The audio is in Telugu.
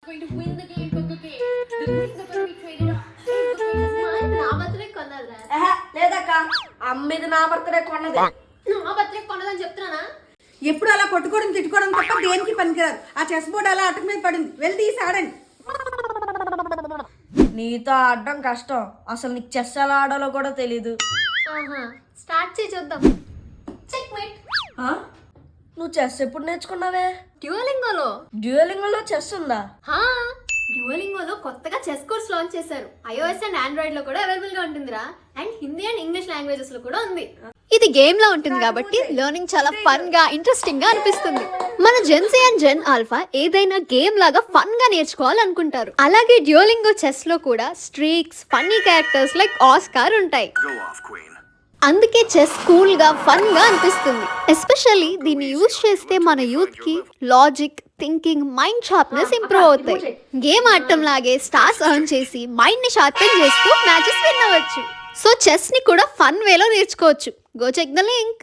going to win the game, Coco Game. The coins are going to be traded off. నా బర్త్డే కొన్నదిరా. లేదక్క అమ్మిది నా బర్త్డే కొన్నది. నా బర్త్డే కొన్నదని చెప్తున్నానా? ఎప్పుడు అలా కొట్టుకోవడం తిట్టుకోవడం తప్ప దేనికి పనికిరాదు. ఆ చెస్ బోర్డు అలా అటక మీద పడింది, వెళ్ళి తీసి ఆడండి. నీతో ఆడడం కష్టం, అసలు నీకు చెస్ ఎలా ఆడాలో కూడా తెలీదు. ఆహా, స్టార్ట్ చేసి చూద్దాం. Check mate. నువ్వు చెస్ ఎప్పుడు నేర్చుకున్నావే? డ్యూయలింగోలో. డ్యూయలింగ్లో చెస్ ఉందా? డ్యూయలింగోలో కొత్తగా చెస్ కోర్స్ లాంచ్ చేశారు. iOS అండ్ ఆండ్రాయిడ్ లో కూడా అవైలబుల్ గా ఉంటుందిరా. And Hindi and English languages లో కూడా ఉంది. ఇది గేమ్ లా ఉంటుంది కాబట్టి లెర్నింగ్ చాలా ఫన్ గా ఇంట్రెస్టింగ్ గా అనిపిస్తుంది. మన జెన్సీ అండ్ జెన్ ఆల్ఫా ఏదైనా గేమ్ లాగా ఫన్ గా నేర్చుకోవాలనుకుంటారు. అలాగే డ్యూయలింగో చెస్ లో కూడా streaks, funny characters like Oscar ఉంటాయి. అందుకే చెస్ కూల్ గా ఫన్ గా అనిపిస్తుంది. ఎస్పెషల్లీ దీన్ని యూజ్ చేస్తే మన యూత్ కి logic, thinking, mind sharpness improve అవుతాయి. గేమ్ ఆడటం లాగే స్టార్స్ ఎర్న్ చేసి మైండ్ ని షార్పెన్ చేస్తూ మ్యాచెస్ విన్ అవ్వచ్చు. సో చెస్ ని కూడా ఫన్ వేలో నేర్చుకోవచ్చు. Go check the link.